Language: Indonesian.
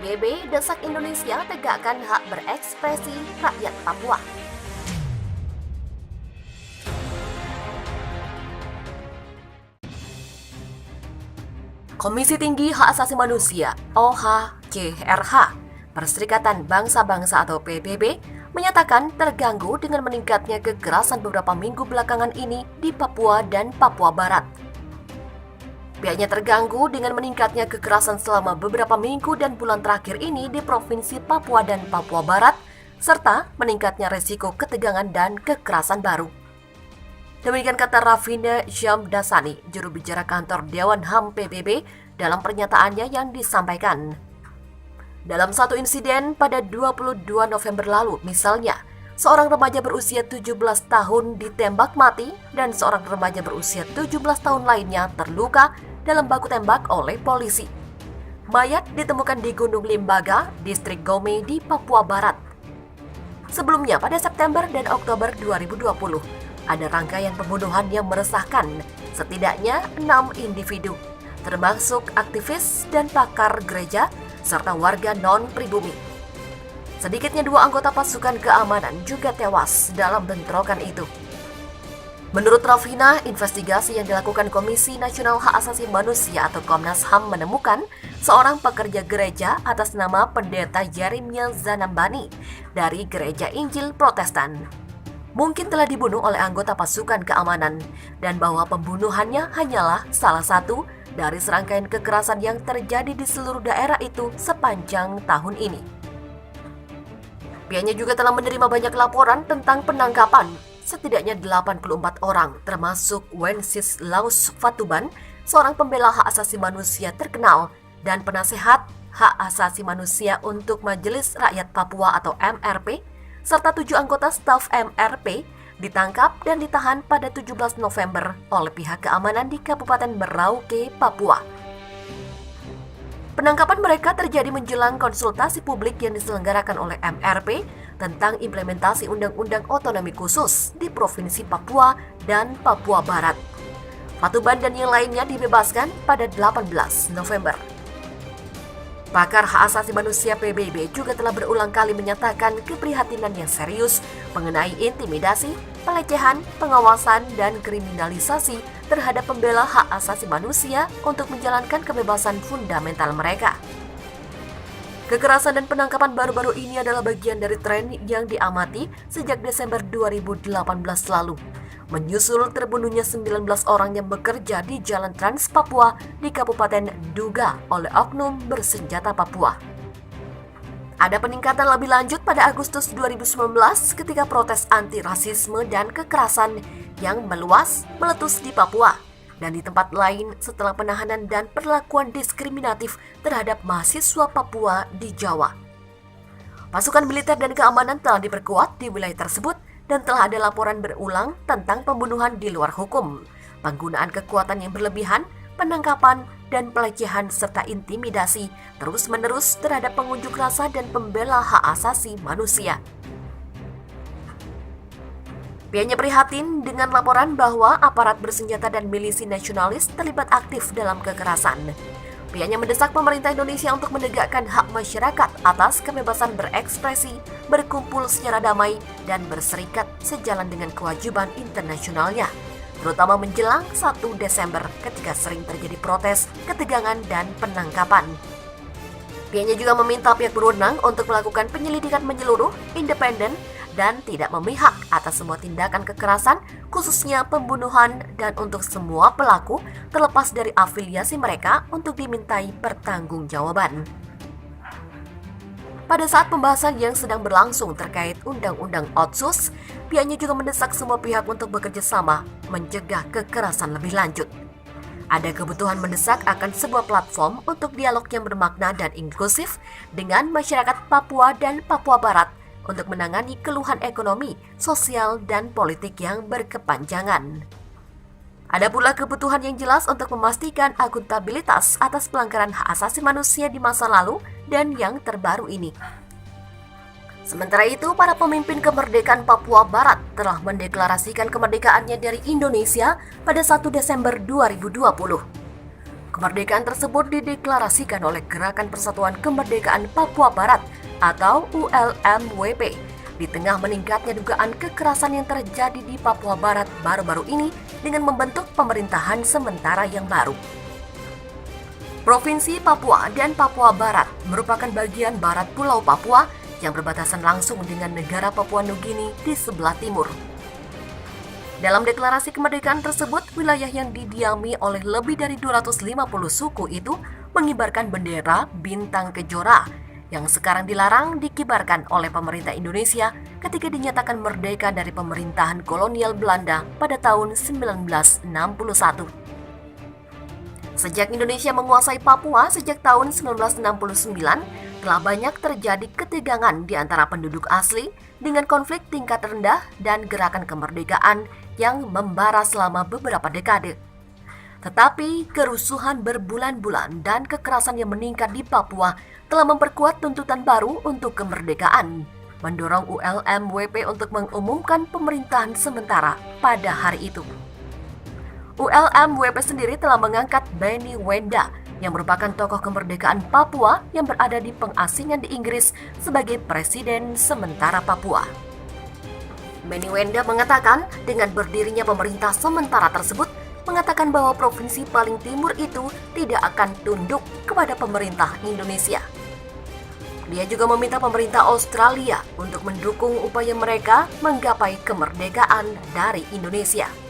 PBB desak Indonesia tegakkan hak berekspresi rakyat Papua. Komisi Tinggi Hak Asasi Manusia (OHCHR) Perserikatan Bangsa-Bangsa atau PBB menyatakan terganggu dengan meningkatnya kekerasan beberapa minggu belakangan ini di Papua dan Papua Barat. Pihaknya terganggu dengan meningkatnya kekerasan selama beberapa minggu dan bulan terakhir ini di Provinsi Papua dan Papua Barat, serta meningkatnya resiko ketegangan dan kekerasan baru. Demikian kata Rafina Syamdasani, juru bicara kantor Dewan HAM PBB dalam pernyataannya yang disampaikan. Dalam satu insiden pada 22 November lalu, misalnya, seorang remaja berusia 17 tahun ditembak mati dan seorang remaja berusia 17 tahun lainnya terluka dalam baku tembak oleh polisi. Mayat ditemukan di Gunung Limbaga, distrik Gome di Papua Barat. Sebelumnya pada September dan Oktober 2020, ada rangkaian pembunuhan yang meresahkan setidaknya 6 individu, termasuk aktivis dan pakar gereja serta warga non-pribumi. Sedikitnya 2 anggota pasukan keamanan juga tewas dalam bentrokan itu. Menurut Rafina, investigasi yang dilakukan Komisi Nasional Hak Asasi Manusia atau Komnas HAM menemukan seorang pekerja gereja atas nama Pendeta Yeremia Zanambani dari Gereja Injil Protestan. Mungkin telah dibunuh oleh anggota pasukan keamanan dan bahwa pembunuhannya hanyalah salah satu dari serangkaian kekerasan yang terjadi di seluruh daerah itu sepanjang tahun ini. Pihaknya juga telah menerima banyak laporan tentang penangkapan setidaknya 84 orang, termasuk Wenceslaus Fatuban, seorang pembela hak asasi manusia terkenal dan penasehat hak asasi manusia untuk Majelis Rakyat Papua atau MRP, serta 7 anggota staf MRP ditangkap dan ditahan pada 17 November oleh pihak keamanan di Kabupaten Merauke, Papua. Penangkapan mereka terjadi menjelang konsultasi publik yang diselenggarakan oleh MRP tentang implementasi Undang-Undang Otonomi Khusus di Provinsi Papua dan Papua Barat. Fatuban dan yang lainnya dibebaskan pada 18 November. Pakar hak asasi manusia PBB juga telah berulang kali menyatakan keprihatinan yang serius mengenai intimidasi, pelecehan, pengawasan, dan kriminalisasi terhadap pembela hak asasi manusia untuk menjalankan kebebasan fundamental mereka. Kekerasan dan penangkapan baru-baru ini adalah bagian dari tren yang diamati sejak Desember 2018 lalu, menyusul terbunuhnya 19 orang yang bekerja di Jalan Trans Papua di Kabupaten Duga oleh oknum bersenjata Papua. Ada peningkatan lebih lanjut pada Agustus 2019 ketika protes anti-rasisme dan kekerasan yang meluas meletus di Papua dan di tempat lain setelah penahanan dan perlakuan diskriminatif terhadap mahasiswa Papua di Jawa. Pasukan militer dan keamanan telah diperkuat di wilayah tersebut dan telah ada laporan berulang tentang pembunuhan di luar hukum, penggunaan kekuatan yang berlebihan, penangkapan, dan pelecehan serta intimidasi terus-menerus terhadap pengunjuk rasa dan pembela hak asasi manusia. Pihaknya prihatin dengan laporan bahwa aparat bersenjata dan milisi nasionalis terlibat aktif dalam kekerasan. Pihaknya mendesak pemerintah Indonesia untuk menegakkan hak masyarakat atas kebebasan berekspresi, berkumpul secara damai, dan berserikat sejalan dengan kewajiban internasionalnya, terutama menjelang 1 Desember ketika sering terjadi protes, ketegangan, dan penangkapan. Pihaknya juga meminta pihak berwenang untuk melakukan penyelidikan menyeluruh, independen, dan tidak memihak atas semua tindakan kekerasan, khususnya pembunuhan, dan untuk semua pelaku terlepas dari afiliasi mereka untuk dimintai pertanggungjawaban. Pada saat pembahasan yang sedang berlangsung terkait Undang-Undang Otsus, pihaknya juga mendesak semua pihak untuk bekerja sama mencegah kekerasan lebih lanjut. Ada kebutuhan mendesak akan sebuah platform untuk dialog yang bermakna dan inklusif dengan masyarakat Papua dan Papua Barat untuk menangani keluhan ekonomi, sosial, dan politik yang berkepanjangan. Ada pula kebutuhan yang jelas untuk memastikan akuntabilitas atas pelanggaran hak asasi manusia di masa lalu dan yang terbaru ini. Sementara itu, para pemimpin kemerdekaan Papua Barat telah mendeklarasikan kemerdekaannya dari Indonesia pada 1 Desember 2020. Kemerdekaan tersebut dideklarasikan oleh Gerakan Persatuan Kemerdekaan Papua Barat atau ULMWP di tengah meningkatnya dugaan kekerasan yang terjadi di Papua Barat baru-baru ini dengan membentuk pemerintahan sementara yang baru. Provinsi Papua dan Papua Barat merupakan bagian barat Pulau Papua yang berbatasan langsung dengan negara Papua Nugini di sebelah timur. Dalam deklarasi kemerdekaan tersebut, wilayah yang didiami oleh lebih dari 250 suku itu mengibarkan bendera bintang kejora yang sekarang dilarang dikibarkan oleh pemerintah Indonesia ketika dinyatakan merdeka dari pemerintahan kolonial Belanda pada tahun 1961. Sejak Indonesia menguasai Papua sejak tahun 1969, telah banyak terjadi ketegangan di antara penduduk asli dengan konflik tingkat rendah dan gerakan kemerdekaan yang membara selama beberapa dekade. Tetapi kerusuhan berbulan-bulan dan kekerasan yang meningkat di Papua telah memperkuat tuntutan baru untuk kemerdekaan, mendorong ULMWP untuk mengumumkan pemerintahan sementara pada hari itu. ULMWP sendiri telah mengangkat Benny Wenda yang merupakan tokoh kemerdekaan Papua yang berada di pengasingan di Inggris sebagai Presiden sementara Papua. Benny Wenda mengatakan dengan berdirinya pemerintah sementara tersebut mengatakan bahwa provinsi paling timur itu tidak akan tunduk kepada pemerintah Indonesia. Dia juga meminta pemerintah Australia untuk mendukung upaya mereka menggapai kemerdekaan dari Indonesia.